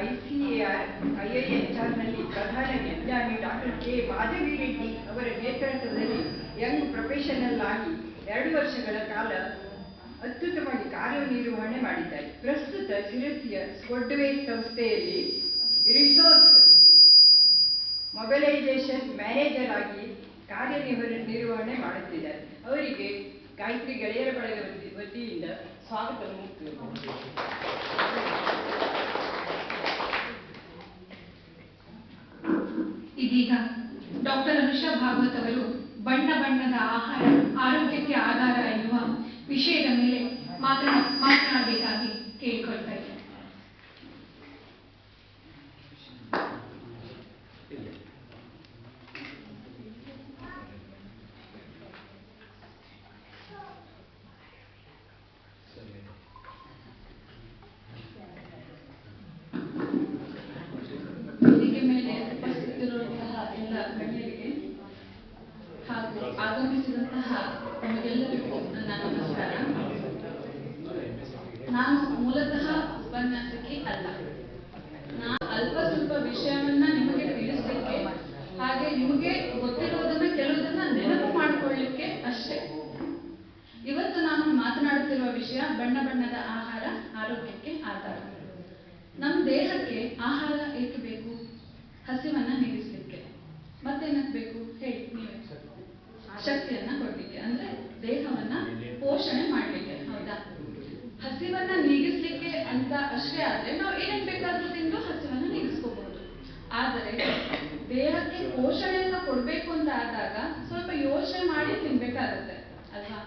IIHRನಲ್ಲಿ ಪ್ರಧಾನ ವಿಜ್ಞಾನಿ doctor K Madhavi Reddy ಅವರ ನೇತೃತ್ವದಲ್ಲಿ ಯಂಗ್ ಪ್ರೊಫೆಷನಲ್ ಆಗಿ 2 ವರ್ಷಗಳ ಕಾಲ ಅತ್ಯುತ್ತಮವಾಗಿ ಕಾರ್ಯನಿರ್ವಹಣೆ ಮಾಡಿದ್ದಾರೆ. ಪ್ರಸ್ತುತ ಶಿರಸಿಯ ಸ್ಕ್ವಾಡ್ವೇಸ್ ಸಂಸ್ಥೆಯಲ್ಲಿ ರಿಸೋರ್ಸ್ ಮೊಬಿಲೈಸೇಷನ್ ಮ್ಯಾನೇಜರ್ ಆಗಿ ಕಾರ್ಯನಿರ್ವಹಣೆ ಮಾಡುತ್ತಿದ್ದಾರೆ. ಅವರಿಗೆ ಗಾಯತ್ರಿ ಗೆಳೆಯರ ಬಳಗ ವತಿಯಿಂದ ಸ್ವಾಗತ. ಇದೀಗ ಡಾಕ್ಟರ್ ಅನುಷಾ ಭಾಗವತ್ ಅವರು ಬಣ್ಣ ಬಣ್ಣದ ಆಹಾರ ಆರೋಗ್ಯಕ್ಕೆ ಆಧಾರ ಎನ್ನುವ ವಿಷಯದ ಮೇಲೆ ಮಾತನಾಡಬೇಕಾಗಿ ಕೇಳಿಕೊಳ್ತಾ ಇದ್ದಾರೆ. ಹಾಗೂ ಆಗಮಿಸಿದಂತಹ ನಿಮಗೆಲ್ಲರಿಗೂ ನನ್ನ ನಮಸ್ಕಾರ. ನಾನು ಮೂಲತಃ ಉಪನ್ಯಾಸಕಿ ಅಲ್ಲ. ನಾನು ಅಲ್ಪ ಸ್ವಲ್ಪ ವಿಷಯವನ್ನ ನಿಮಗೆ ತಿಳಿಸಲಿಕ್ಕೆ ಹಾಗೆ ನಿಮಗೆ ಗೊತ್ತಿರೋದನ್ನ ಕೆಲವುದನ್ನ ನೆನಪು ಮಾಡಿಕೊಳ್ಳಲಿಕ್ಕೆ ಅಷ್ಟೇ. ಇವತ್ತು ನಾನು ಮಾತನಾಡುತ್ತಿರುವ ವಿಷಯ ಬಣ್ಣ ಬಣ್ಣದ ಆಹಾರ ಆರೋಗ್ಯಕ್ಕೆ ಆಧಾರ. ನಮ್ಮ ದೇಹಕ್ಕೆ ಆಹಾರ ಏಕೆ ಬೇಕು? ಹಸಿವನ್ನ ನೀಗಿಸ್ಲಿಕ್ಕೆ. ಮತ್ತೇನಕ್ಕೆ ಬೇಕು ಹೇಳಿ ನೀವೇ? ಶಕ್ತಿಯನ್ನ ಕೊಡ್ಲಿಕ್ಕೆ, ಅಂದ್ರೆ ದೇಹವನ್ನ ಪೋಷಣೆ ಮಾಡ್ಲಿಕ್ಕೆ, ಹೌದಾ? ಹಸಿವನ್ನ ನೀಗಿಸ್ಲಿಕ್ಕೆ ಅಂತ ಅಷ್ಟೇ ಆದ್ರೆ ನಾವು ಏನೇನ್ ಬೇಕಾದ್ರೂ ತಿಂದು ಹಸಿವನ್ನ ನೀಗಿಸ್ಕೋಬಹುದು. ಆದರೆ ದೇಹಕ್ಕೆ ಪೋಷಣೆಯನ್ನ ಕೊಡ್ಬೇಕು ಅಂತ ಆದಾಗ ಸ್ವಲ್ಪ ಯೋಚನೆ ಮಾಡಿ ತಿನ್ಬೇಕಾಗತ್ತೆ ಅಲ್ವಾ?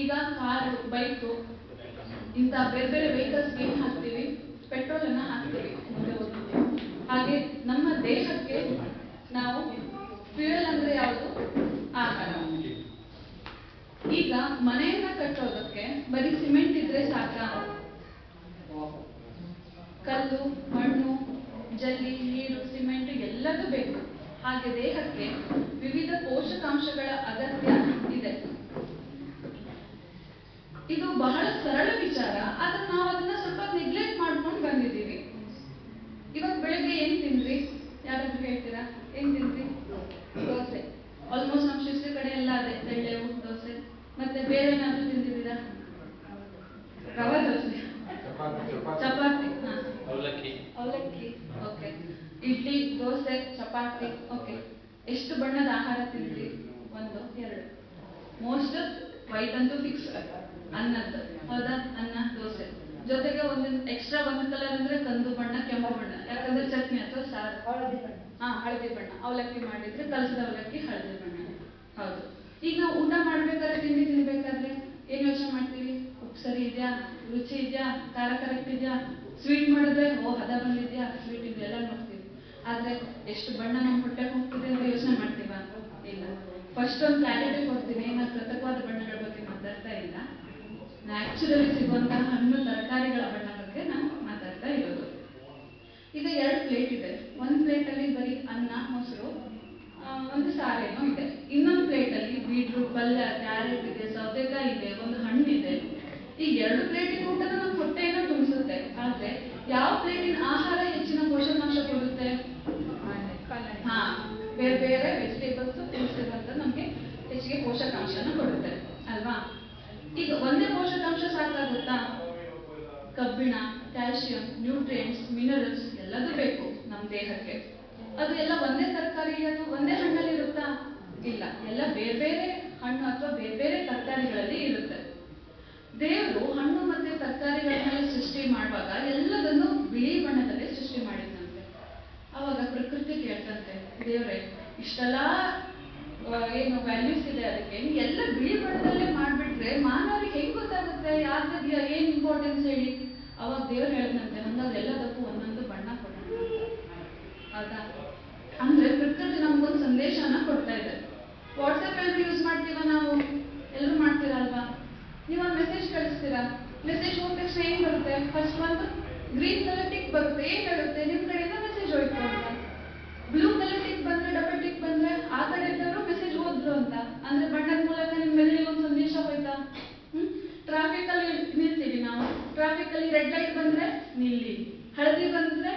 ಈಗ ಕಾರು, ಬೈಕು ಇಂಥ ಬೇರೆ ಬೇರೆ ವೆಹಿಕಲ್ಸ್ಗೆ ಏನ್ ಹಾಕ್ತೀವಿ? ಪೆಟ್ರೋಲ್ ಅನ್ನ ಹಾಕ್ತೀವಿ ಮುಂದೆ ಹೋಗ್ತೀವಿ. ಹಾಗೆ ನಮ್ಮ ದೇಹಕ್ಕೆ ನಾವು ಫ್ಯೂಯಲ್ ಅಂದ್ರೆ ಯಾವುದು? ಆಹಾರ. ಈಗ ಮನೆಯನ್ನ ಕಟ್ಟೋದಕ್ಕೆ ಬರೀ ಸಿಮೆಂಟ್ ಇದ್ರೆ ಸಾಕ? ಕಲ್ಲು, ಮಣ್ಣು, ಜಲ್ಲಿ, ನೀರು, ಸಿಮೆಂಟ್ ಎಲ್ಲದೂ ಬೇಕು. ಹಾಗೆ ದೇಹಕ್ಕೆ ವಿವಿಧ ಪೋಷಕಾಂಶಗಳ ಅಗತ್ಯ ಇದೆ. ಇದು ಬಹಳ ಸರಳ ವಿಚಾರ, ಆದ್ರೆ ನಾವು ಅದನ್ನ ಸ್ವಲ್ಪ ನೆಗ್ಲೆಕ್ಟ್ ಮಾಡ್ಕೊಂಡು ಬಂದಿದ್ದೀವಿ. ಇವತ್ತು ಬೆಳಗ್ಗೆ ಏನ್ ತಿಂದ್ರಿ? ಯಾರಾದ್ರೂ ಹೇಳ್ತೀರಾ? ಏನ್ ತಿಂದ್ರಿ? ದೋಸೆ. ಆಲ್ಮೋಸ್ಟ್ ನಮ್ಮ ಶಿಸ್ತು ಕಡೆ ಎಲ್ಲ ಅದೇ, ತೆಳ್ಳೆವು ದೋಸೆ. ಮತ್ತೆ ಬೇರೆ ಏನಾದ್ರೂ ತಿಂದಿದ್ದೀರಾ? ರವಾ ದೋಸೆ, ಚಪಾತಿ, ಅವಲಕ್ಕಿ, ಓಕೆ. ಇಡ್ಲಿ, ದೋಸೆ, ಚಪಾತಿ, ಓಕೆ. ಎಷ್ಟು ಬಣ್ಣದ ಆಹಾರ ತಿಂದ್ರಿ? 1, 2. ಮೋಸ್ಟ್ ವೈಟ್ ಅಂತೂ ಫಿಕ್ಸ್, ಅನ್ನದ್ದು, ಹೌದಾ? ಅನ್ನ, ದೋಸೆ ಜೊತೆಗೆ ಒಂದು ಎಕ್ಸ್ಟ್ರಾ ಒಂದು ಕಲರ್ ಅಂದ್ರೆ ಕಂದು ಬಣ್ಣ, ಕೆಂಪು ಬಣ್ಣ. ಯಾಕಂದ್ರೆ ಚಟ್ನಿ ಅಥವಾ ಸಾರು, ಹಳದಿ ಬಣ್ಣ. ಅವಲಕ್ಕಿ ಮಾಡಿದ್ರೆ ಕಲಸಿದ ಅವಲಕ್ಕಿ ಹಳದಿ ಬಣ್ಣ, ಹೌದು. ಈಗ ನಾವು ಊಟ ಮಾಡ್ಬೇಕಾದ್ರೆ, ತಿಂಡಿ ತಿನ್ಬೇಕಾದ್ರೆ ಏನ್ ಯೋಚನೆ ಮಾಡ್ತೀವಿ? ಉಪ್ಪು ಸರಿ ಇದೆಯಾ? ರುಚಿ ಇದೆಯಾ? ಖಾರ ಕರೆಕ್ಟ್ ಇದೆಯಾ? ಸ್ವೀಟ್ ಮಾಡಿದ್ರೆ ಹದ ಬಂದಿದ್ಯಾ? ಸ್ವೀಟ್ ಇದೆಲ್ಲ ನೋಡ್ತೀವಿ. ಆದ್ರೆ ಎಷ್ಟು ಬಣ್ಣ ನಮ್ಮ ಹೊಟ್ಟೆ ಹೋಗ್ತಿದೆ ಅಂತ ಯೋಚನೆ ಮಾಡ್ತೀವ? ಇಲ್ಲ. ಫಸ್ಟ್ ಒಂದು ಕ್ಲಾರಿಟಿ ಕೊಡ್ತೀನಿ. ನಾನು ಕೃತಕವಾದ ಬಣ್ಣಗಳ ಬಗ್ಗೆ ಮಾತಾಡ್ತಾ ಇಲ್ಲ. ನ್ಯಾಚುರಲಿ ಸಿಗುವಂತಹ ಹಣ್ಣು ತರಕಾರಿಗಳ ಬಣ್ಣ ಬಗ್ಗೆ ನಾನು ಮಾತಾಡ್ತಾ ಇರೋದು. ಈಗ 2 ಪ್ಲೇಟ್ ಇದೆ. ಒಂದು ಪ್ಲೇಟ್ ಅಲ್ಲಿ ಬರೀ ಅನ್ನ, ಮೊಸರು, ಒಂದು ಸಾರೇನೋ ಇದೆ. ಇನ್ನೊಂದು ಪ್ಲೇಟ್ ಅಲ್ಲಿ ಬೀಟ್ರೂಟ್ ಪಲ್ಯ, ಕ್ಯಾರೆಟ್ ಇದೆ, ಸೌತೆಕಾಯಿ ಇದೆ, ಒಂದು ಹಣ್ಣಿದೆ. ಈ 2 ಪ್ಲೇಟಿನ ಊಟನ ನಮ್ಮ ಹೊಟ್ಟೆಯನ್ನು ತುಂಬಿಸುತ್ತೆ. ಆದ್ರೆ ಯಾವ ಪ್ಲೇಟಿನ ಆಹಾರ ಹೆಚ್ಚಿನ ಪೋಷಕಾಂಶ ಕೊಡುತ್ತೆ? ಬೇರೆ ಬೇರೆ ವೆಜಿಟೇಬಲ್ಸ್, ಫ್ರೂಟ್ಸ್ ಇರುವಂತ ನಮ್ಗೆ ಹೆಚ್ಚಿಗೆ ಪೋಷಕಾಂಶನ ಕೊಡುತ್ತೆ ಅಲ್ವಾ? ಈಗ ಒಂದೇ ಪೋಷಕಾಂಶ ಸಾಕಾಗುತ್ತಾ? ಕಬ್ಬಿಣ, ಕ್ಯಾಲ್ಸಿಯಂ, ನ್ಯೂಟ್ರಿಯೆಂಟ್ಸ್, ಮಿನರಲ್ಸ್ ಎಲ್ಲದೂ ಬೇಕು ನಮ್ಮ ದೇಹಕ್ಕೆ. ಅದು ಎಲ್ಲ ಒಂದೇ ತರಕಾರಿ ಅಥವಾ ಒಂದೇ ಹಣ್ಣಲ್ಲಿ ಇರುತ್ತಾ? ಇಲ್ಲ. ಎಲ್ಲ ಬೇರೆ ಬೇರೆ ಹಣ್ಣು ಅಥವಾ ಬೇರೆ ಬೇರೆ ತರಕಾರಿಗಳಲ್ಲಿ ಇರುತ್ತೆ. ದೇವರು ಹಣ್ಣು ಮತ್ತೆ ತರಕಾರಿಗಳನ್ನೆಲ್ಲ ಸೃಷ್ಟಿ ಮಾಡುವಾಗ ಎಲ್ಲದನ್ನು ಬಿಳಿ ಬಣ್ಣದಲ್ಲಿ ಸೃಷ್ಟಿ ಮಾಡಿದಂತೆ. ಅವಾಗ ಪ್ರಕೃತಿ ಕೇಳ್ತಂತೆ, ದೇವ್ರೆ ಇಷ್ಟೆಲ್ಲ ಏನು ವ್ಯಾಲ್ಯೂಸ್ ಇದೆ ಅದಕ್ಕೆ, ಎಲ್ಲ ಬಿಳಿ ಬಣ್ಣದಲ್ಲೇ ಮಾಡ್ಬಿಟ್ರೆ ಮಾನವರಿಗೆ ಹೆಂಗ್ ಗೊತ್ತಾಗುತ್ತೆ ಯಾವ್ದಿದ್ಯಾ ಏನ್ ಇಂಪಾರ್ಟೆನ್ಸ್ ಹೇಳಿ? ಅವಾಗ ದೇವ್ರು ಹೇಳಿದಂತೆ, ಹಂಗಾಗಿ ಎಲ್ಲದಕ್ಕೂ ಒಂದೊಂದು ಬಣ್ಣ ಕೊಡೋಣ. ಹೌದಾ? ಅಂದ್ರೆ ಪ್ರಕೃತಿ ನಮ್ಗೊಂದು ಸಂದೇಶನ ಕೊಡ್ತಾ ಇದೆ. ವಾಟ್ಸ್ಆಪ್ ಅಲ್ಲಿ ಯೂಸ್ ಮಾಡ್ತೀವ ನಾವು? ಎಲ್ಲರೂ ಮಾಡ್ತೀರಲ್ವಾ? ನೀವೊಂದು ಮೆಸೇಜ್ ಕಳಿಸ್ತೀರಾ, ಮೆಸೇಜ್ ಹೋದ ತಕ್ಷಣ ಏನ್ ಬರುತ್ತೆ? ಫಸ್ಟ್ ಒಂದು ಗ್ರೀನ್ ಕಲರ್ ಟಿಕ್ ಬರುತ್ತೆ. ಏನ್ ಹೇಳುತ್ತೆ? ನಿಮ್ ಕಡೆಯಿಂದ ಮೆಸೇಜ್ ಹೋಯ್ತು ಅಂತ. ಬ್ಲೂ ಕಲರ್ ಟಿಕ್ ಬಂದ್ರೆ, ಡಬಲ್ ಟಿಕ್ ಬಂದ್ರೆ ಆ ಕಡೆ ಇದ್ದವರು ಮೆಸೇಜ್ ಹೋದ್ರು ಅಂತ. ಅಂದ್ರೆ ಬಣ್ಣದ ಮೂಲಕ ನಿಮ್ ಮೆದುಳಿಗೆ ಒಂದು ಸಂದೇಶ ಹೋಯ್ತಾ? ಟ್ರಾಫಿಕ್ ಅಲ್ಲಿ ನಿಲ್ತೀವಿ ನಾವು. ಟ್ರಾಫಿಕ್ ಅಲ್ಲಿ ರೆಡ್ ಲೈಟ್ ಬಂದ್ರೆ ನಿಲ್ಲಿ, ಹಳದಿ ಬಂದ್ರೆ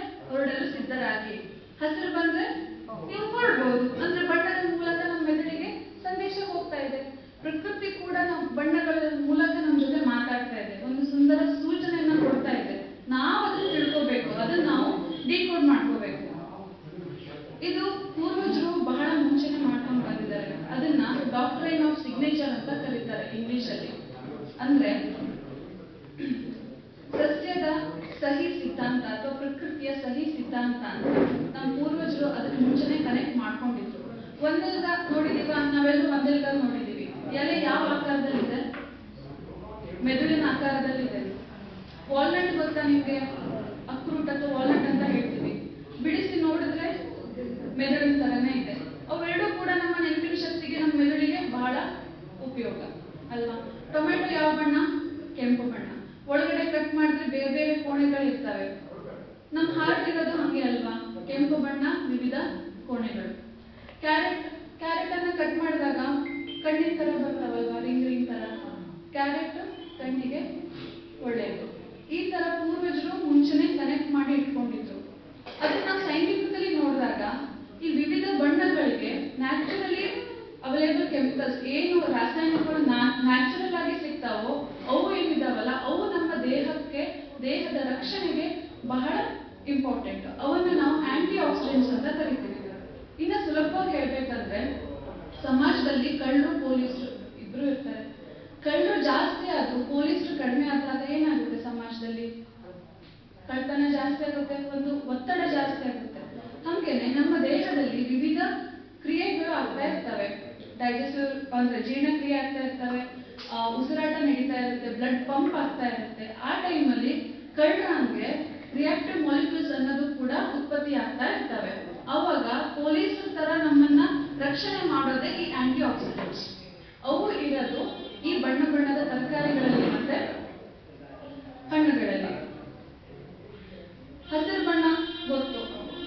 ಸಿದ್ಧಾಂತ ಅಂತ. ನಮ್ಮ ಪೂರ್ವಜರು ಅದಕ್ಕೆ ಮುಂಚೆನೆ ಕನೆಕ್ಟ್ ಮಾಡ್ಕೊಂಡಿದ್ರು. ಒಂದೆಲ್ಗ ನೋಡಿದೀವ, ನಾವೆಲ್ಲರೂ ಒಂದೆಲ್ಗ ನೋಡಿದೀವಿ. ಎಲೆ ಯಾವ ಆಕಾರದಲ್ಲಿದೆ? ಮೆದುಳಿನ ಆಕಾರದಲ್ಲಿದೆ. ವಾಲ್ನಟ್ ಗೊತ್ತಾ ನಿಮ್ಗೆ? ಅಕ್ರೂಟ್ ಅಥವಾ ವಾಲ್ನಟ್ ಅಂತ ಹೇಳ್ತೀವಿ. ಬಿಡಿಸಿ ನೋಡಿದ್ರೆ ಮೆದುಳಿನ ತರನೇ ಇದೆ. ಅವೆರಡೂ ಕೂಡ ನಮ್ಮ ನೆನಪಿನ ಶಕ್ತಿಗೆ, ನಮ್ಮ ಮೆದುಳಿಗೆ ಬಹಳ ಉಪಯೋಗ ಅಲ್ವಾ? ಟೊಮೆಟೊ ಯಾವ ಬಣ್ಣ? ಕೆಂಪು ಬಣ್ಣ. ಒಳಗಡೆ ಕಟ್ ಮಾಡಿದ್ರೆ ಬೇರೆ ಬೇರೆ ಕೋಣೆಗಳು ಇರ್ತವೆ. ನಮ್ಮ ಹಾರ್ಟ್ ಇರೋದು ಹಂಗೆ ಅಲ್ವಾ? ಕೆಂಪು ಬಣ್ಣ, ವಿವಿಧ ಕೋಣೆಗಳು. ಕ್ಯಾರೆಟ್ ಅನ್ನ ಕಟ್ ಮಾಡಿದಾಗ ಕಣ್ಣಿನ ತರ ಬರ್ತಾವಲ್ವಾ, ರಿಂಗ್ ತರ. ಕ್ಯಾರೆಟ್ ಕಣ್ಣಿಗೆ ಒಳ್ಳೆಯದು. ಈ ತರ ಪೂರ್ವಜರು ಮುಂಚೆನೆ ಕನೆಕ್ಟ್ ಮಾಡಿ ಇಟ್ಕೊಂಡಿದ್ರು. ಅದನ್ನ ಸೈಂಟಿಫಿಕಲಿ ನೋಡಿದಾಗ ಈ ವಿವಿಧ ಬಣ್ಣಗಳಿಗೆ ನ್ಯಾಚುರಲಿ ಅವೈಲೇಬಲ್ ಕೆಮಿಕಲ್ಸ್, ಏನು ರಾಸಾಯನಿಕಗಳು ನ್ಯಾಚುರಲ್ ಆಗಿ ಸಿಗ್ತಾವೋ ಅವು ಏನಿದಾವಲ್ಲ, ಅವು ನಮ್ಮ ದೇಹಕ್ಕೆ, ದೇಹದ ರಕ್ಷಣೆಗೆ ಬಹಳ ಇಂಪಾರ್ಟೆಂಟ್. ಅವನ್ನ ನಾವು ಆಂಟಿ ಆಕ್ಸಿಡೆಂಟ್ಸ್ ಅಂತ ಕರಿತೀವಿ. ಇನ್ನ ಸುಲಭವಾಗಿ ಹೇಳ್ಬೇಕಂದ್ರೆ, ಸಮಾಜದಲ್ಲಿ ಕಳ್ಳರು ಪೊಲೀಸರು ಇಬ್ರು ಇರ್ತಾರೆ. ಕಳ್ಳರು ಜಾಸ್ತಿ ಆದ್ರೂ ಪೊಲೀಸರು ಕಡಿಮೆ ಆದಾಗ ಏನಾಗುತ್ತೆ? ಸಮಾಜದಲ್ಲಿ ಕಳ್ತನ ಜಾಸ್ತಿ ಆಗುತ್ತೆ, ಒಂದು ಒತ್ತಡ ಜಾಸ್ತಿ ಆಗುತ್ತೆ. ಹಾಗೇನೆ ನಮ್ಮ ದೇಹದಲ್ಲಿ ವಿವಿಧ ಕ್ರಿಯೆಗಳು ಆಗ್ತಾ ಇರ್ತವೆ. ಡೈಜೆಸ್ಟಿವ್ ಅಂದ್ರೆ ಜೀರ್ಣಕ್ರಿಯೆ ಆಗ್ತಾ ಇರ್ತವೆ, ಉಸಿರಾಟ ನಡೀತಾ ಇರುತ್ತೆ, ಬ್ಲಡ್ ಪಂಪ್ ಆಗ್ತಾ ಇರುತ್ತೆ. ಆ ಟೈಮಲ್ಲಿ ಕಳ್ಳರಂಗೆ ರಿಯಾಕ್ಟಿವ್ ಮಾಲಿಕ್ಯೂಲ್ಸ್ ಅನ್ನೋದು ಕೂಡ ಉತ್ಪತ್ತಿ ಆಗ್ತಾ ಇರ್ತವೆ. ಅವಾಗ ಪೊಲೀಸರ ತರ ನಮ್ಮನ್ನ ರಕ್ಷಣೆ ಮಾಡೋದೇ ಈ ಆಂಟಿ ಆಕ್ಸಿಡೆಂಟ್ಸ್. ಅವು ಇರೋದು ಈ ಬಣ್ಣ ಬಣ್ಣದ ತರಕಾರಿಗಳಲ್ಲಿ ಮತ್ತೆ ಹಣ್ಣುಗಳಲ್ಲಿ. ಹಸಿರು ಬಣ್ಣ ಗೊತ್ತು,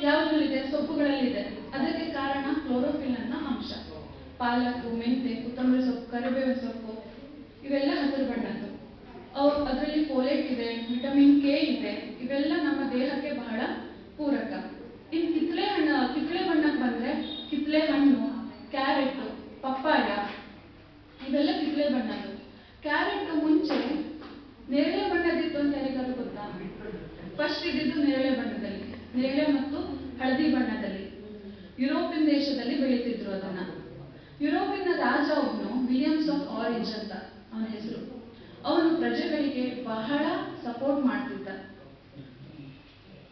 ಯಾವುದ್ರಲ್ಲಿದೆ? ಸೊಪ್ಪುಗಳಲ್ಲಿದೆ. ಅದಕ್ಕೆ ಕಾರಣ ಕ್ಲೋರೋಫಿಲ್ ಅನ್ನೋ ಅಂಶ. ಪಾಲಕು, ಮೆಂತೆ, ಕೊತ್ತಂಬರಿ ಸೊಪ್ಪು, ಕರಿಬೇವಿನ ಸೊಪ್ಪು ಇವೆಲ್ಲ ಹಸಿರು ಬಣ್ಣದ್ದು. ಅದರಲ್ಲಿ ಫೋಲೇಟ್ ಇದೆ, ವಿಟಮಿನ್ ಕೆ ಇದೆ. ಇವೆಲ್ಲ ನಮ್ಮ ದೇಹಕ್ಕೆ ಬಹಳ ಪೂರಕ. ಇನ್ನು ಕಿತ್ಳೆ ಬಣ್ಣಕ್ಕೆ ಬಂದ್ರೆ ಕಿತ್ಳೆ ಹಣ್ಣು, ಕ್ಯಾರೆಟ್, ಪಪ್ಪಾಯ ಇವೆಲ್ಲ ಕಿತ್ಳೆ ಬಣ್ಣದ್ದು. ಕ್ಯಾರೆಟ್ ಮುಂಚೆ ನೇರಳೆ ಬಣ್ಣದಿತ್ತು ಅಂತ ಯಾರಿಗಾದ್ರು ಗೊತ್ತಾ? ಫಸ್ಟ್ ಇದ್ದಿದ್ದು ನೇರಳೆ ಬಣ್ಣದಲ್ಲಿ, ನೇರಳೆ ಮತ್ತು ಹಳದಿ ಬಣ್ಣದಲ್ಲಿ. ಯುರೋಪಿಯನ್ ದೇಶದಲ್ಲಿ ಬೆಳೀತಿದ್ರು ಅದನ್ನ. ಯುರೋಪಿನ ರಾಜ ಒಬ್ನು, ವಿಲಿಯಮ್ಸ್ ಆಫ್ ಆರೆಂಜ್ ಅಂತ ಅವನ ಹೆಸರು. ಅವನು ಪ್ರಜೆಗಳಿಗೆ ಬಹಳ ಸಪೋರ್ಟ್ ಮಾಡ್ತಿದ್ದ.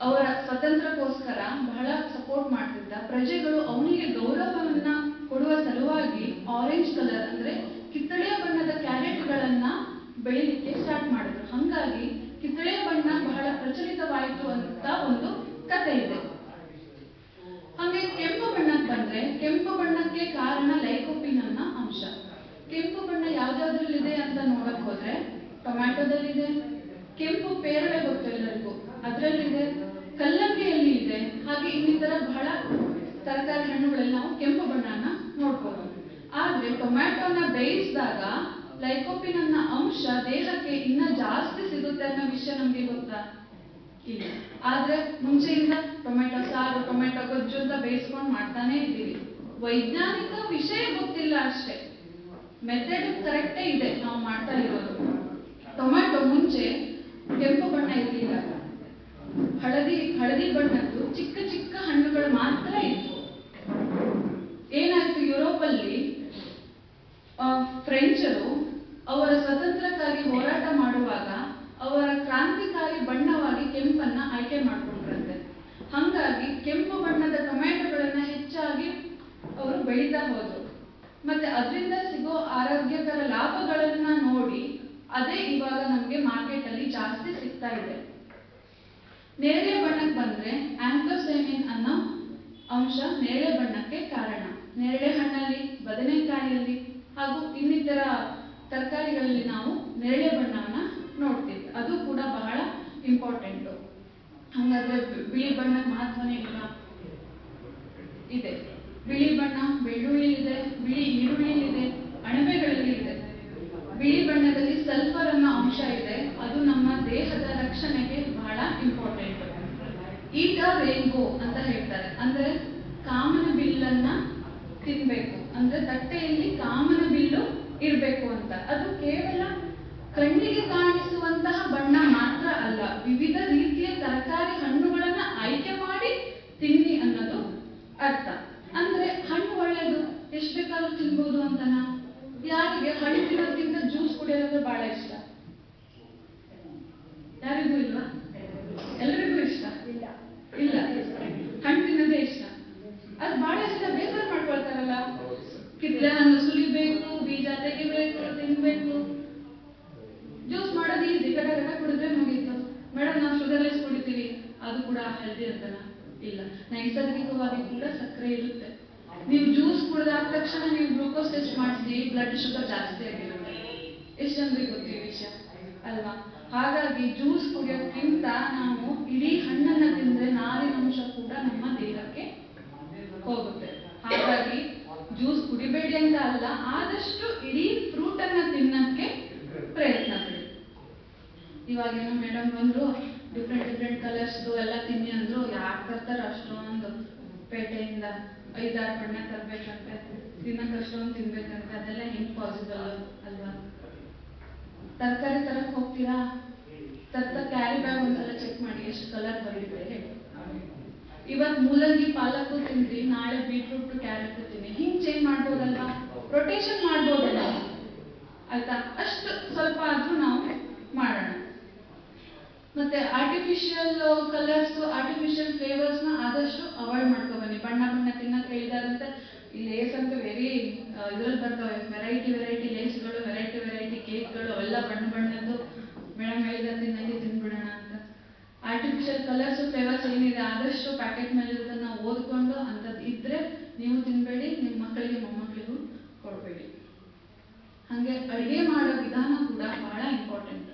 ಅವರ ಸ್ವತಂತ್ರಕ್ಕೋಸ್ಕರ ಬಹಳ ಸಪೋರ್ಟ್ ಮಾಡ್ತಿದ್ದ. ಪ್ರಜೆಗಳು ಅವನಿಗೆ ಗೌರವವನ್ನ ಕೊಡುವ ಸಲುವಾಗಿ ಆರೆಂಜ್ ಕಲರ್ ಅಂದ್ರೆ ಕಿತ್ತಳೆಯ ಬಣ್ಣದ ಕ್ಯಾರೆಟ್ಗಳನ್ನ ಬೆಳಿಲಿಕ್ಕೆ ಸ್ಟಾರ್ಟ್ ಮಾಡಿದ್ರು. ಹಂಗಾಗಿ ಕಿತ್ತಳೆಯ ಬಣ್ಣ ಬಹಳ ಪ್ರಚಲಿತವಾಯಿತು ಅಂತ ಒಂದು ಕಥೆ ಇದೆ. ಹಾಗೆ ಕೆಂಪು ಬಣ್ಣಕ್ಕೆ ಬಂದ್ರೆ, ಕೆಂಪು ಬಣ್ಣಕ್ಕೆ ಕಾರಣ ಲೈಕೋಪಿನ್ ಅನ್ನೋ ಅಂಶ. ಕೆಂಪು ಬಣ್ಣ ಯಾವ್ದಾದ್ರಲ್ಲಿದೆ ಅಂತ ನೋಡಕ್ ಹೋದ್ರೆ ಟೊಮ್ಯಾಟೊದಲ್ಲಿದೆ, ಕೆಂಪು ಪೇರಳೆ ಗೊತ್ತು ಎಲ್ಲರಿಗೂ, ಅದರಲ್ಲಿದೆ, ಕಲ್ಲಂಗಡಿಯಲ್ಲಿ ಇದೆ. ಹಾಗೆ ಇನ್ನಿತರ ಬಹಳ ತರಕಾರಿ ಹಣ್ಣುಗಳಲ್ಲಿ ನಾವು ಕೆಂಪು ಬಣ್ಣನ ನೋಡ್ಕೋಬಹುದು. ಆದ್ರೆ ಟೊಮ್ಯಾಟೊನ ಬೇಯಿಸಿದಾಗ ಲೈಕೋಪಿನ್ ಅನ್ನೋ ಅಂಶ ದೇಹಕ್ಕೆ ಇನ್ನ ಜಾಸ್ತಿ ಸಿಗುತ್ತೆ ಅನ್ನೋ ವಿಷಯ ನಮ್ಗೆ ಗೊತ್ತಾ? ಇಲ್ಲ. ಆದ್ರೆ ಮುಂಚೆಯಿಂದ ಟೊಮೆಟೊ ಸಾರು, ಟೊಮೆಟೊ ಗೊಜ್ಜು ಅಂತ ಬೇಯಿಸ್ಕೊಂಡು ಮಾಡ್ತಾನೆ ಇದ್ದೀವಿ. ವೈಜ್ಞಾನಿಕ ವಿಷಯ ಗೊತ್ತಿಲ್ಲ ಅಷ್ಟೇ, ಮೆಥಡ್ ಕರೆಕ್ಟೇ ಇದೆ ನಾವು ಮಾಡ್ತಾ ಇರೋದು. ಟೊಮೆಟೊ ಮುಂಚೆ ಕೆಂಪು ಬಣ್ಣ ಇರಲಿಲ್ಲ, ಹಳದಿ ಬಣ್ಣದ್ದು ಚಿಕ್ಕ ಚಿಕ್ಕ ಹಣ್ಣುಗಳು ಮಾತ್ರ ಇತ್ತು. ಏನಾಯ್ತು? ಯುರೋಪಲ್ಲಿ ಫ್ರೆಂಚರು ಅವರ ಸ್ವತಂತ್ರಕ್ಕಾಗಿ ಹೋರಾಟ ಮಾಡುವಾಗ ಅವರ ಕ್ರಾಂತಿಕಾರಿ ಬಣ್ಣವಾಗಿ ಕೆಂಪನ್ನ ಆಯ್ಕೆ ಮಾಡ್ಕೊಂಡ್ರಂತೆ. ಹಂಗಾಗಿ ಕೆಂಪು ಬಣ್ಣದ ಟೊಮ್ಯಾಟೊಗಳನ್ನ ಹೆಚ್ಚಾಗಿ ಅವರು ಬೆಳೀತಾ ಹೋದ್ರು. ಮತ್ತೆ ಅದರಿಂದ ಸಿಗೋ ಆರೋಗ್ಯಕರ ಲಾಭಗಳನ್ನ ನೋಡಿ ಅದೇ ಇವಾಗ ನಮ್ಗೆ ಮಾರ್ಕೆಟ್ ಅಲ್ಲಿ ಜಾಸ್ತಿ ಸಿಗ್ತಾ ಇದೆ. ನೇರಳೆ ಬಣ್ಣಕ್ಕೆ ಬಂದ್ರೆ ಆಂಥೋಸೈನಿನ್ ಅನ್ನೋ ಅಂಶ ನೇರಳೆ ಬಣ್ಣಕ್ಕೆ ಕಾರಣ. ನೇರಳೆ ಹಣ್ಣಲ್ಲಿ, ಬದನೆಕಾಯಿಯಲ್ಲಿ ಹಾಗೂ ಇನ್ನಿತರ ತರಕಾರಿಗಳಲ್ಲಿ ನಾವು ನೇರಳೆ ಬಣ್ಣವನ್ನ ನೋಡ್ತೀವಿ. ಅದು ಕೂಡ ಬಹಳ ಇಂಪಾರ್ಟೆಂಟ್. ಹಂಗಾದ್ರೆ ಬಿಳಿ ಬಣ್ಣಕ್ಕೆ ಮಹತ್ವನೇ ಇಲ್ಲ? ಇದೆ. ಬಿಳಿ ಬಣ್ಣ ಬೆಳ್ಳುಳ್ಳಿ ಇದೆ, ಬಿಳಿ ಈರುಳ್ಳಿ ಇದೆ, ಅಣಬೆಗಳಲ್ಲಿ ಇದೆ. ಬಿಳಿ ಬಣ್ಣದಲ್ಲಿ ಸಲ್ಫರ್ ಅನ್ನೋ ಅಂಶ ಇದೆ, ಅದು ನಮ್ಮ ದೇಹದ ರಕ್ಷಣೆಗೆ ಬಹಳ ಇಂಪಾರ್ಟೆಂಟ್. ಈಟ್ ಅ ರೇನ್ಬೋ ಅಂತ ಹೇಳ್ತಾರೆ, ಅಂದ್ರೆ ಕಾಮನ ಬಿಲ್ಲನ್ನ ತಿನ್ಬೇಕು, ಅಂದ್ರೆ ತಟ್ಟೆಯಲ್ಲಿ ಕಾಮನ ಬಿಲ್ಲು ಇರ್ಬೇಕು ಅಂತ. ಅದು ಕೇವಲ ಕಣ್ಣಿಗೆ ಕಾಣಿಸುವಂತಹ ಬಣ್ಣ ಮಾತ್ರ ಅಲ್ಲ, ವಿವಿಧ ರೀತಿಯ ತರಕಾರಿ ಹಣ್ಣುಗಳನ್ನ ಆಯ್ಕೆ ಮಾಡಿ ತಿನ್ನಿ ಅನ್ನೋದು ಅರ್ಥ. ಅಂದ್ರೆ ಹಣ್ಣು ಒಳ್ಳೇದು, ಎಷ್ಟು ಬೇಕಾದ್ರೂ ತಿನ್ಬಹುದು ಅಂತನಾ? ಯಾರಿಗೆ ಹಣ್ಣು ತಿನ್ನೋದ್ಕಿಂತ ಜ್ಯೂಸ್ ಕುಡಿಯೋದಂದ್ರೆ ಬಹಳ ಇಷ್ಟ? ಯಾರಿಗೂ ಇಲ್ವಾ? ಎಲ್ಲರಿಗೂ ಇಷ್ಟ ಇಲ್ಲ. ಕಿತ್ತಳೆ ಹಣ್ಣು ಸುಲಿಬೇಕು, ಬೀಜ ತೆಗಿಬೇಕು, ತಿನ್ಬೇಕು. ಜ್ಯೂಸ್ ಮಾಡೋದು ಈಸಿ, ಗಟ ಗಟ ಕುಡಿದ್ರೆ ಮುಗೀತು. ಮೇಡಮ್ ನಾವು ಶುಗರ್ಲೆಸ್ ಕುಡಿತೀವಿ, ಅದು ಕೂಡ ಹೆಲ್ದಿ ಅಂತನಾ? ಇಲ್ಲ, ನೈಸರ್ಗಿಕವಾಗಿ ಕೂಡ ಸಕ್ಕರೆ ಇರುತ್ತೆ. ನೀವು ಜ್ಯೂಸ್ ಕುಡಿದಾದ ತಕ್ಷಣ ನೀವು ಗ್ಲೂಕೋಸ್ ಟೆಸ್ಟ್ ಮಾಡಿಸಿ, ಬ್ಲಡ್ ಶುಗರ್ ಜಾಸ್ತಿ ಆಗಿರುತ್ತೆ. ಎಷ್ಟು ಜನರಿಗೆ ಗೊತ್ತು ಈ ವಿಷಯ ಅಲ್ವಾ? ಹಾಗಾಗಿ ಜ್ಯೂಸ್ ಕುಡಿಯೋಕ್ಕಿಂತ ನಾವು ಇಡೀ ಹಣ್ಣನ್ನ ತಿಂದ್ರೆ ನಾರಿನಂಶ ಕೂಡ ನಮ್ಮ ದೇಹಕ್ಕೆ ಹೋಗುತ್ತೆ. ಹಾಗಾಗಿ ಜ್ಯೂಸ್ ಕುಡಿಬೇಡಿ ಅಂತ ಅಲ್ಲ, ಆದಷ್ಟು ಇಡೀ ಫ್ರೂಟ್ ಅನ್ನ ತಿನ್ನಕ್ಕೆ ಪ್ರಯತ್ನ ಪಡಿ. ಇವಾಗೇನೋ ಮೇಡಮ್ ಬಂದ್ರು, ಡಿಫ್ರೆಂಟ್ ಕಲರ್ಸ್ ಎಲ್ಲ ತಿನ್ನಿ ಅಂದ್ರು. ಯಾರು ತರ್ತಾರ ಅಷ್ಟೊಂದು? ಪೇಟೆಯಿಂದ 5-6 ಬಣ್ಣ ತರ್ಬೇಕಂತೆ, ತಿನ್ನಕ್ ಅಷ್ಟೊಂದು ತಿನ್ಬೇಕಂತೆ. ಅದೆಲ್ಲ ಹೆಂಗ್ ಪಾಸಿಬಲ್ ಅಲ್ವಾ? ತರಕಾರಿ ತರಕ್ ಹೋಗ್ತೀರಾ, ಕ್ಯಾರಿ ಬ್ಯಾಗ್ ಒಂದ್ಸಲ ಚೆಕ್ ಮಾಡಿ ಎಷ್ಟು ಕಲರ್ ಬಂದಿದೆ ಹೇಳಿ. ಇವತ್ತು ಮೂಲಂಗಿ ಪಾಲಕ್ ತಿಂದ್ರಿ, ನಾಳೆ ಬೀಟ್ರೂಟ್ ಕ್ಯಾರೆಟ್ ತಿನ್ನಿ. ಹಿಂಗ್ ಚೇಂಜ್ ಮಾಡ್ಬೋದಲ್ವಾ? ರೊಟೇಷನ್ ಮಾಡ್ಬೋದಲ್ಲ? ಆಯ್ತಾ? ಅಷ್ಟು ಸ್ವಲ್ಪ ಆದ್ರೂ ನಾವು ಮಾಡೋಣ. ಮತ್ತೆ ಆರ್ಟಿಫಿಷಿಯಲ್ ಕಲರ್ಸ್, ಆರ್ಟಿಫಿಷಿಯಲ್ ಫ್ಲೇವರ್ಸ್ ನ ಆದಷ್ಟು ಅವಾಯ್ಡ್ ಮಾಡ್ಕೊಬನ್ನಿ. ಬಣ್ಣ ತಿನ್ನಕ್ ಹೇಳಿದಾರಂತೆ. ಈ ಲೇಸ್ ಅಂತ ವೆರಿ ಇದ್ರಲ್ಲಿ ಬರ್ತವೆ, ವೆರೈಟಿ ಲೇಸ್ಗಳು, ವೆರೈಟಿ ಕೇಕ್ಗಳು, ಅವೆಲ್ಲ ಬಣ್ಣದ್ದು. ಮೇಡಮ್ ಹೇಳಿದ ತಿನ್ನಕ್ಕೆ ತಿನ್ಬಿಡೋಣ ಅಂತ. ಆರ್ಟಿಫಿಷಿಯಲ್ ಕಲರ್ಸ್ ಫ್ಲೇವರ್ಸ್ ಏನಿದೆ ಆದಷ್ಟು ಪ್ಯಾಕೆಟ್ ಮೇಲೆ ಇರೋದನ್ನ ಓದ್ಕೊಂಡು ಅಂತದ್ದು ಇದ್ರೆ ನೀವು ತಿನ್ಬೇಡಿ, ನಿಮ್ಮ ಮಕ್ಕಳಿಗೆ ಮೊಮ್ಮಕ್ಕಳಿಗೂ ಕೊಡಬೇಡಿ. ಹಂಗೆ ಅಡಿಗೆ ಮಾಡೋ ವಿಧಾನ ಕೂಡ ಬಹಳ ಇಂಪಾರ್ಟೆಂಟ್.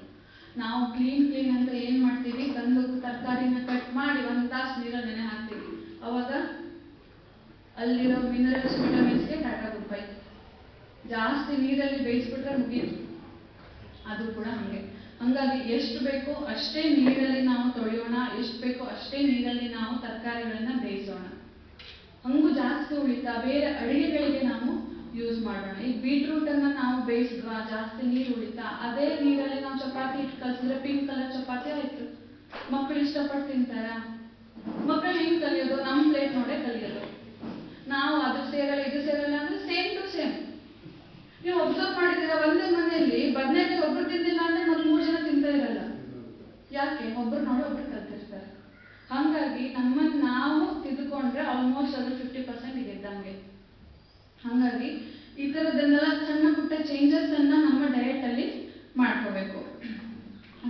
ನಾವು ಕ್ಲೀನ್ ಅಂತ ಏನ್ ಮಾಡ್ತೀವಿ, ತಂದು ತರಕಾರಿನ ಕಟ್ ಮಾಡಿ 1 ತಾಸು ನೀರಲ್ಲಿ ನೆನೆ ಹಾಕ್ತೀವಿ. ಅವಾಗ ಅಲ್ಲಿರೋ ಮಿನರಲ್ಸ್, ವಿಟಮಿನ್ಸ್ಗೆ ಟಾಟಾ ಗುಡ್ ಬೈ. ಜಾಸ್ತಿ ನೀರಲ್ಲಿ ಬೇಯಿಸ್ಬಿಟ್ರೆ ಮುಗೀತು. ಅದು ಕೂಡ ಹಂಗಾಗಿ ಎಷ್ಟು ಬೇಕೋ ಅಷ್ಟೇ ನೀರಲ್ಲಿ ನಾವು ತೊಳೆಯೋಣ, ಎಷ್ಟು ಬೇಕೋ ಅಷ್ಟೇ ನೀರಲ್ಲಿ ನಾವು ತರಕಾರಿಗಳನ್ನ ಬೇಯಿಸೋಣ. ಹಂಗು ಜಾಸ್ತಿ ಉಳಿತಾ ಬೇರೆ ಅಡಿಗೆಗಳಿಗೆ ನಾವು ಯೂಸ್ ಮಾಡೋಣ. ಈ ಬೀಟ್ರೂಟ್ ಅನ್ನ ನಾವು ಬೇಯಿಸಿದ್ವಾ, ಜಾಸ್ತಿ ನೀರು ಉಳಿತಾ, ಅದೇ ನೀರಲ್ಲಿ ನಾವು ಚಪಾತಿ ಇಟ್ಟು ಕಲ್ಸಿದ್ರೆ ಪಿಂಕ್ ಕಲರ್ ಚಪಾತಿ ಆಯ್ತು. ಮಕ್ಕಳು ಇಷ್ಟಪಟ್ಟು ತಿಂತಾರ? ಮಕ್ಕಳು ಹೆಂಗ್ ಕಲಿಯೋದು? ನಮ್ ಪ್ಲೇಟ್ ನೋಡೇ ಕಲಿಯೋದು. ನಾವು ಅದು ಸೇರಲ್ಲ ಇದು ಸೇರಲ್ಲ ಅಂದ್ರೆ ಸೇಮ್ ಟು ಸೇಮ್. ನೀವು ಅಬ್ಸರ್ವ್ ಮಾಡಿದ್ರೆ ಒಂದೇ ಮನೆಯಲ್ಲಿ ಬದನೆಕಾಯಿ ಒಬ್ರು ತಿಂದಿಲ್ಲ ಅಂದ್ರೆ ಮತ್ತೆ 3 ಜನ ತಿಂತಾ ಇರಲ್ಲ. ಯಾಕೆ? ಒಬ್ರು ನೋಡಿ ಒಬ್ರು ಕಲ್ತಿರ್ತಾರೆ. ಹಾಗಾಗಿ ನಮ್ಮನ್ನ ನಾವು ತಿದ್ದುಕೊಂಡ್ರೆ ಆಲ್ಮೋಸ್ಟ್ ಅದು 50% ಇದ್ದಂಗೆ. ಹಾಗಾಗಿ ಈ ತರದನ್ನೆಲ್ಲ ಸಣ್ಣ ಪುಟ್ಟ ಚೇಂಜಸ್ ಅನ್ನ ನಮ್ಮ ಡಯಟ್ ಅಲ್ಲಿ ಮಾಡ್ಕೋಬೇಕು.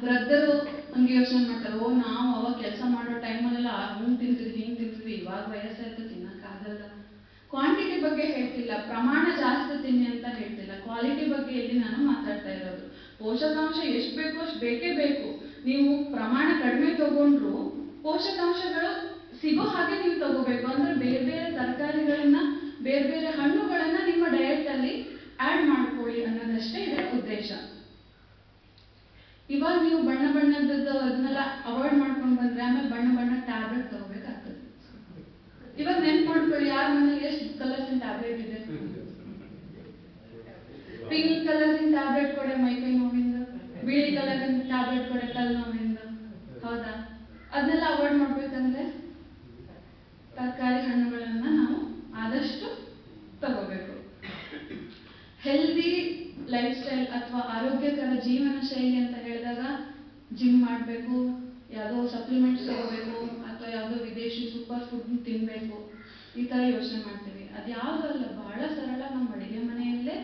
ವೃದ್ಧರು ಹಂಗೆ ಯೋಚನೆ ಮಾಡ್ತಾರೆ, ಓ ನಾವು ಅವಾಗ ಕೆಲಸ ಮಾಡೋ ಟೈಮಲ್ಲೆಲ್ಲ ಹಿಂಗ್ ತಿಂತಿದ್ವಿ, ಇವಾಗ ವಯಸ್ಸಾಯ್ತು ತಿನ್ನಕ್ಕಾಗಲ್ಲ. ಕ್ವಾಂಟಿಟಿ ಬಗ್ಗೆ ಹೇಳ್ತಿಲ್ಲ, ಪ್ರಮಾಣ ಜಾಸ್ತಿ ತಿನ್ನಿ ಅಂತ ಹೇಳ್ತಿಲ್ಲ, ಕ್ವಾಲಿಟಿ ಬಗ್ಗೆ ಇಲ್ಲಿ ನಾನು ಮಾತಾಡ್ತಾ ಇರೋದು. ಪೋಷಕಾಂಶ ಎಷ್ಟು ಬೇಕೋ ಅಷ್ಟು ಬೇಕೇ ಬೇಕು. ನೀವು ಪ್ರಮಾಣ ಕಡಿಮೆ ತಗೊಂಡ್ರು ಪೋಷಕಾಂಶಗಳು ಸಿಗೋ ಹಾಗೆ ನೀವು ತಗೋಬೇಕು. ಅಂದ್ರೆ ಬೇರೆ ತರಕಾರಿಗಳನ್ನ, ಬೇರೆ ಹಣ್ಣುಗಳನ್ನ ನಿಮ್ಮ ಡಯಟ್ ಅಲ್ಲಿ ಆಡ್ ಮಾಡ್ಕೊಳ್ಳಿ ಅನ್ನೋದಷ್ಟೇ ಇದರ ಉದ್ದೇಶ. ಇವಾಗ ನೀವು ಬಣ್ಣದ್ದು ಅದನ್ನೆಲ್ಲ ಅವಾಯ್ಡ್ ಮಾಡ್ಕೊಂಡು ಬಂದ್ರೆ ಆಮೇಲೆ ಬಣ್ಣ ಟ್ಯಾಬ್ಲೆಟ್ ತಗೋಬೇಕಾಗ್ತದೆ. ಇವಾಗ ನೆನ್ಪು ಮಾಡ್ಕೊಳ್ಳಿ, ಯಾರ ಮನೇಲಿ ಎಷ್ಟು ಕಲರ್ಸ್ ಟ್ಯಾಬ್ಲೆಟ್ ಇದೆ? ಪಿಂಕ್ ಕಲರ್ ಟ್ಯಾಬ್ಲೆಟ್ ಕೊಡೆ ಮೈಕೈ ನೋವಿಂದ, ಬಿಳಿ ಕಲರ್ ಟ್ಯಾಬ್ಲೆಟ್ ಕೊಡೆ ತಲೆ ನೋವಿಂದ. ಹೌದಾ? ಅದನ್ನೆಲ್ಲ ಅವಾಯ್ಡ್ ಮಾಡ್ಬೇಕಂದ್ರೆ ತರಕಾರಿ ಹಣ್ಣುಗಳನ್ನ ನಾವು ಆದಷ್ಟು ತಗೋಬೇಕು. ಹೆಲ್ದಿ ಲೈಫ್ ಸ್ಟೈಲ್ ಅಥವಾ ಆರೋಗ್ಯಕರ ಜೀವನ ಶೈಲಿ ಅಂತ ಹೇಳಿದಾಗ ಜಿಮ್ ಮಾಡಬೇಕು, ಯಾವುದೋ ಸಪ್ಲಿಮೆಂಟ್ಸ್ ತಗೋಬೇಕು, ಅಥವಾ ಯಾವುದೋ ವಿದೇಶಿ ಸೂಪರ್ ಫುಡ್ ತಿನ್ಬೇಕು, ಈ ತರ ಯೋಚನೆ ಮಾಡ್ತೀವಿ. ಅದ್ಯಾವುದಲ್ಲ, ಬಹಳ ಸರಳ, ನಮ್ಮ ಅಡಿಗೆ ಮನೆಯಲ್ಲೇ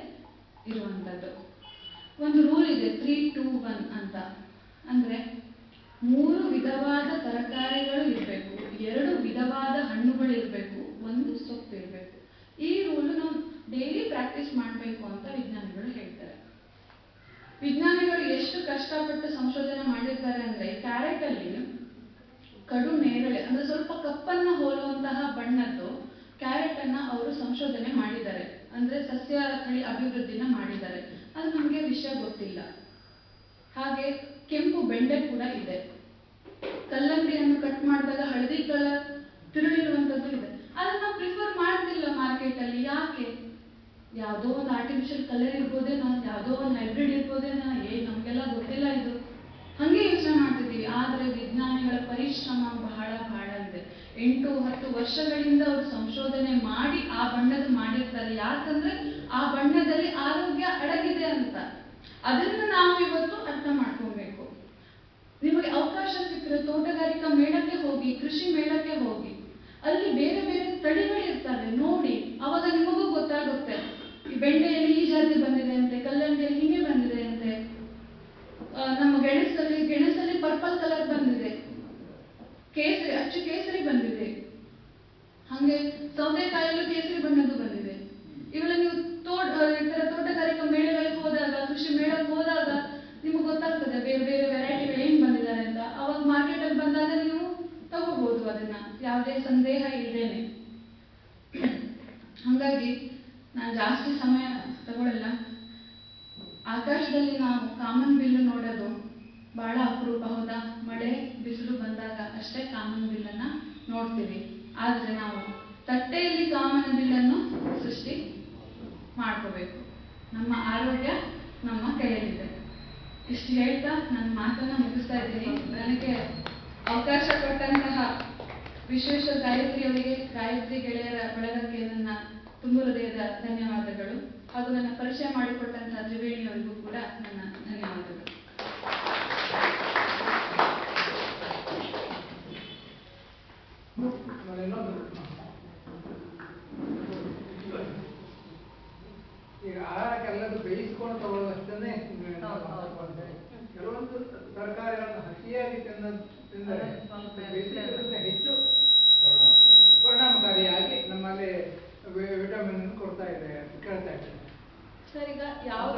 ಇರುವಂತದ್ದು. ಒಂದು ರೂಲ್ ಇದೆ 3-2-1 ಅಂತ. ಅಂದ್ರೆ 3 ವಿಧವಾದ ತರಕಾರಿಗಳು ಇರಬೇಕು, 2 ವಿಧವಾದ ಹಣ್ಣುಗಳು ಇರಬೇಕು, 1 ಸೊಪ್ಪು ಇರಬೇಕು. ಈ ರೂಲ್ ನಾವು ಡೈಲಿ ಪ್ರಾಕ್ಟೀಸ್ ಮಾಡಬೇಕು ಅಂತ ವಿಜ್ಞಾನಿಗಳು ಹೇಳ್ತಾರೆ. ವಿಜ್ಞಾನಿಗಳು ಎಷ್ಟು ಕಷ್ಟಪಟ್ಟು ಸಂಶೋಧನೆ ಮಾಡಿರ್ತಾರೆ ಅಂದ್ರೆ, ಕ್ಯಾರೆಟ್ ಅಲ್ಲಿ ಕಡು ನೇರಳೆ ಅಂದ್ರೆ ಸ್ವಲ್ಪ ಕಪ್ಪನ್ನ ಹೋಲುವಂತಹ ಬಣ್ಣದ್ದು ಕ್ಯಾರೆಟ್ ಅನ್ನ ಅವರು ಸಂಶೋಧನೆ ಮಾಡಿದ್ದಾರೆ. ಅಂದ್ರೆ ಸಸ್ಯ ತಳಿ ಅಭಿವೃದ್ಧಿನ ಮಾಡಿದ್ದಾರೆ. ಅದು ನಮ್ಗೆ ವಿಷಯ ಗೊತ್ತಿಲ್ಲ. ಹಾಗೆ ಕೆಂಪು ಬೆಂಡೆ ಕೂಡ ಇದೆ. ಕಲ್ಲಂಗಡಿಯನ್ನು ಕಟ್ ಮಾಡಿದಾಗ ಹಳದಿ ಕಲರ್ ತಿರುಳಿರುವಂತದ್ದು ಇದೆ. ಅದನ್ನ ನಾವು ಪ್ರಿಫರ್ ಮಾಡ್ತಿಲ್ಲ ಮಾರ್ಕೆಟ್ ಅಲ್ಲಿ. ಯಾಕೆ? ಯಾವುದೋ ಒಂದು ಆರ್ಟಿಫಿಷಿಯಲ್ ಕಲರ್ ಇರ್ಬೋದೇನೋ, ಯಾವುದೋ ಒಂದು ಹೈಬ್ರಿಡ್ ಇರ್ಬೋದೇನೋ, ನಮ್ಗೆಲ್ಲ ಗೊತ್ತಿಲ್ಲ ಇದು. ಹಂಗೆ ಯೋಚನೆ ಮಾಡ್ತಿದ್ದೀವಿ. ಆದ್ರೆ ವಿಜ್ಞಾನಿಗಳ ಪರಿಶ್ರಮ ಬಹಳ ಇದೆ. 8-10 ವರ್ಷಗಳಿಂದ ಅವರು ಸಂಶೋಧನೆ ಮಾಡಿ ಆ ಬಣ್ಣದ ಮಾಡಿರ್ತಾರೆ. ಯಾಕಂದ್ರೆ ಆ ಬಣ್ಣದಲ್ಲಿ ಆರೋಗ್ಯ ಅಡಗಿದೆ ಅಂತ. ಅದನ್ನ ನಾವು ಇವತ್ತು ಅರ್ಥ ಮಾಡ್ಕೊಬೇಕು. ನಿಮಗೆ ಅವಕಾಶ ಸಿಕ್ಕರೆ ತೋಟಗಾರಿಕಾ ಮೇಳಕ್ಕೆ ಹೋಗಿ, ಕೃಷಿ ಮೇಳಕ್ಕೆ ಹೋಗಿ, ಅಲ್ಲಿ ಬೇರೆ ತಳಿಗಳಿರ್ತವೆ ನೋಡಿ, ಅವಾಗ ನಿಮಗೂ ಗೊತ್ತಾಗುತ್ತೆ ಹಂಗೆ ಸೌತೆಕಾಯಲ್ಲೂ ಕೇಸರಿ ಬಣ್ಣದ್ದು ಬಂದಿದೆ. ಇವೆಲ್ಲ ನೀವು ಈ ತರ ತೋಟಗಾರಿಕಾ ಮೇಳಗಳಿಗೆ ಹೋದಾಗ, ಕೃಷಿ ಮೇಳಕ್ಕೆ ಹೋದಾಗ ನಿಮಗೆ ಗೊತ್ತಾಗ್ತದೆ ಬೇರೆ ಬೇರೆ ವೆರೈಟಿಗಳು ಏನ್ ಬಂದಿದ್ದಾರೆ ಅಂತ. ಅವಾಗ ಮಾರ್ಕೆಟ್ ಅಲ್ಲಿ ಬಂದಾಗ ನೀವು ತಗೋಬಹುದು ಅದನ್ನ, ಯಾವುದೇ ಸಂದೇಹ ಇಲ್ಲದೇನೆ. ಹಾಗಾಗಿ ನಾನು ಜಾಸ್ತಿ ಸಮಯ ತಗೊಳ್ಳಲ್ಲ. ಆಕಾಶದಲ್ಲಿ ನಾವು ಕಾಮನ್ ಬಿಲ್ಲು ನೋಡೋದು ಬಹಳ ಅಪರೂಪ, ಹೌದಾ? ಮಳೆ ಬಿಸಿಲು ಬಂದಾಗ ಅಷ್ಟೇ ಕಾಮನ್ ಬಿಲ್ಲನ್ನ ನೋಡ್ತೀವಿ. ಆದ್ರೆ ನಾವು ತಟ್ಟೆಯಲ್ಲಿ ಕಾಮನ್ ಬಿಲ್ಲನ್ನು ಸೃಷ್ಟಿ ಮಾಡ್ಕೋಬೇಕು. ನಮ್ಮ ಆರೋಗ್ಯ ನಮ್ಮ ಕೈಯಲ್ಲಿದೆ. ಇಷ್ಟು ಹೇಳ್ತಾ ನನ್ನ ಮಾತನ್ನ ಮುಗಿಸ್ತಾ ಇದ್ದೀನಿ. ನನಗೆ ಅವಕಾಶ ಕೊಟ್ಟಂತಹ ವಿಶೇಷ ಗಾಯತ್ರಿಯವರಿಗೆ, ಗಾಯತ್ರಿ ಗೆಳೆಯರ ಬಳಗಕ್ಕೆ ನನ್ನ ತುಂಬು ಹೃದಯದ ಧನ್ಯವಾದಗಳು. ಹಾಗೂ ನನ್ನ ಪರಿಚಯ ಮಾಡಿಕೊಟ್ಟಂತಹ ತ್ರಿವೇಣಿಯವರಿಗೂ ಕೂಡ ನನ್ನ ಧನ್ಯವಾದಗಳು. ಈಗ ಆಹಾರಕ್ಕೆಲ್ಲದು ಬೇಯಿಸ್ಕೊಂಡು ತಗೊಳ್ಳೋದಷ್ಟೇ. ಕೆಲವೊಂದು ತರಕಾರಿಗಳನ್ನು ಹಸಿಯಾಗಿ ತಿಂದರೆ ಹೆಚ್ಚು ಪರಿಣಾಮಕಾರಿಯಾಗಿ ನಮ್ಮಲ್ಲಿ ವಿಟಮಿನ್ ಕೊಡ್ತಾ ಇದೆ ಕೇಳ್ತಾ ಇದ್ದೇನೆ. ಸರ್, ಈಗ ಯಾವುದು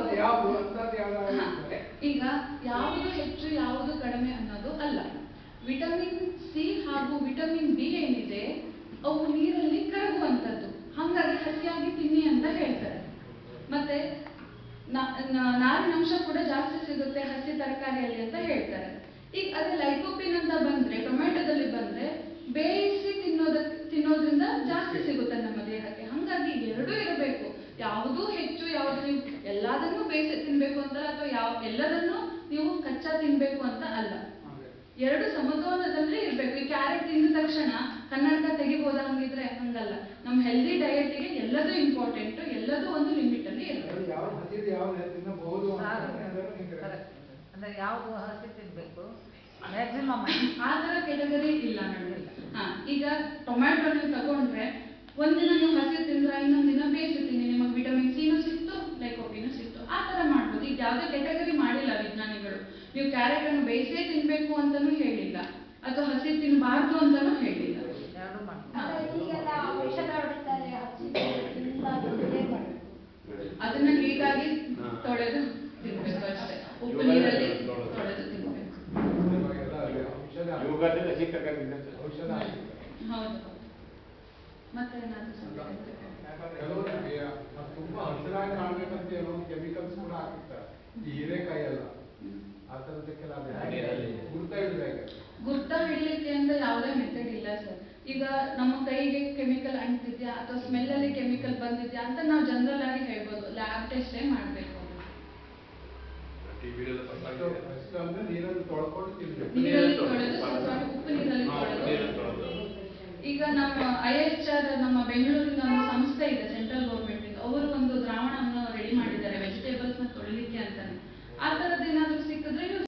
ಈಗ ಯಾವುದು ಹೆಚ್ಚು ಯಾವುದು ಕಡಿಮೆ ಅನ್ನೋದು ಅಲ್ಲ. ವಿಟಮಿನ್ ಸಿ ಹಾಗೂ ವಿಟಮಿನ್ ಬಿ ಏನಿದೆ ಅವು ನೀರಲ್ಲಿ ಕರಗುವಂಥದ್ದು. ಹಾಗಾಗಿ ಹಸಿಯಾಗಿ ತಿನ್ನಿ ಅಂತ ಹೇಳ್ತಾರೆ. ಮತ್ತೆ ನಾರಿನಂಶ ಕೂಡ ಜಾಸ್ತಿ ಸಿಗುತ್ತೆ ಹಸಿ ತರಕಾರಿಯಲ್ಲಿ ಅಂತ ಹೇಳ್ತಾರೆ. ಈಗ ಅದೇ ಲೈಕೋಪಿನ್ ಅಂತ ಬಂದ್ರೆ, ಟೊಮೆಟೊದಲ್ಲಿ ಬಂದ್ರೆ ಬೇಯಿಸಿ ತಿನ್ನೋದ್ರಿಂದ ಜಾಸ್ತಿ ಸಿಗುತ್ತೆ ನಮ್ಮ ದೇಹಕ್ಕೆ. ಹಾಗಾಗಿ ಎರಡೂ ಇರಬೇಕು. ಯಾವುದು ಹೆಚ್ಚು ಯಾವುದು, ನೀವು ಎಲ್ಲದನ್ನೂ ಬೇಯಿಸಿ ತಿನ್ಬೇಕು ಅಂತ ಅಥವಾ ಎಲ್ಲದನ್ನೂ ನೀವು ಕಚ್ಚಾ ತಿನ್ಬೇಕು ಅಂತ ಅಲ್ಲ. ಎರಡು ಸಮತೋಲನದಲ್ಲಿ ಇರ್ಬೇಕು. ಈ ಕ್ಯಾರೆಟ್ ತಿಂದ ತಕ್ಷಣ ಕನ್ನಡಕ ತೆಗಿಬೋದ ಹಂಗಿದ್ರೆ? ಹಂಗಲ್ಲ. ನಮ್ಮ ಹೆಲ್ದಿ ಡಯಟಿಗೆ ಎಲ್ಲದೂ ಇಂಪಾರ್ಟೆಂಟ್, ಎಲ್ಲದೂ ಒಂದು ಲಿಮಿಟ್ ಅಲ್ಲಿ ಇರಬೇಕು. ಅಂದ್ರೆ ಯಾವುದು ಹಸಿ ತಿನ್ಬೇಕು ಮ್ಯಾಕ್ಸಿಮಮ್ ಆ ತರ ಕೆಟಗರಿ ಇಲ್ಲ ಮೇಡಮ್. ಈಗ ಟೊಮ್ಯಾಟೊ ನೀವು ತಗೊಂಡ್ರೆ ಒಂದಿನ ನೀವು ಹಸಿ ತಿಂದ್ರೆ ಇನ್ನೊಂದ್ ದಿನ ಬೇಯಿಸಿ ತಿನ್ನಿ, ನಿಮಗೆ ವಿಟಮಿನ್ ಸಿನೂ ಸಿಕ್ತು, ಲೈಕೋಪಿನೂ ಸಿಕ್ತು. ಆ ತರ ಮಾಡ್ಬೋದು. ಈಗ ಯಾವುದೇ ಕೆಟಗರಿ ಮಾಡಿಲ್ಲ ವಿಜ್ಞಾನಿಗಳು. ನೀವು ಕ್ಯಾರೆಟ್ ಅನ್ನು ಬೇಯಿಸೇ ತಿನ್ಬೇಕು ಅಂತಾನೂ ಹೇಳಿಲ್ಲ, ಅಥವಾ ಹಸಿ ತಿನ್ಬಾರ್ದು ಅಂತಾನೂ ಹೇಳಿಲ್ಲ. ಅದನ್ನ ನೀಟಾಗಿ ತೊಳೆದು ತಿನ್ಬೇಕು ಅಷ್ಟೇ. ಉಪ್ಪು ನೀರಲ್ಲಿ ತೊಳೆದು ತಿನ್ಬೇಕು. ಹೌದು. ಮತ್ತೆ ತುಂಬಾ ಹಸಿರಾಗಿ ಕಾಣ್ಬೇಕಂತ ಏನೋ ಕೆಮಿಕಲ್ಸ್ ಕೂಡ ಹಾಕಿರ್ತಾರೆ. ಈ ಹೀರೆಕಾಯಿ ಎಲ್ಲ ಆ ತರದಕ್ಕೆಲ್ಲ ಗುರ್ತ ಹಿಡ್ಲಿಕ್ಕೆ ಅಂತ ಯಾವುದೇ ಮೆಥಡ್ ಇಲ್ಲ ಸರ್. ಈಗ ನಮ್ಮ ಕೈಗೆ ಕೆಮಿಕಲ್ ಅಂಟಿದ್ಯಾ ಅಥವಾ ಸ್ಮೆಲ್ ಅಲ್ಲಿ ಕೆಮಿಕಲ್ ಬಂದಿದ್ಯಾ ಅಂತ ನಾವು ಜನರಲ್ ಆಗಿ ಹೇಳ್ಬೋದು. ಲ್ಯಾಬ್ ಟೆಸ್ಟೇ ಮಾಡ್ಬೇಕು. ನೀರಲ್ಲಿ ತೊಳ್ಕೊಂಡು ತಿನ್ಬೇಕು. ನೀರಲ್ಲಿ ತೊಳೆದು ಸ್ವಲ್ಪ ಉಪ್ಪು ನೀರಲ್ಲಿ ತೊಳೆದು. ಈಗ ನಮ್ಮ IHR ನಮ್ಮ ಬೆಂಗಳೂರಿನ ಒಂದು ಸಂಸ್ಥೆ ಇದೆ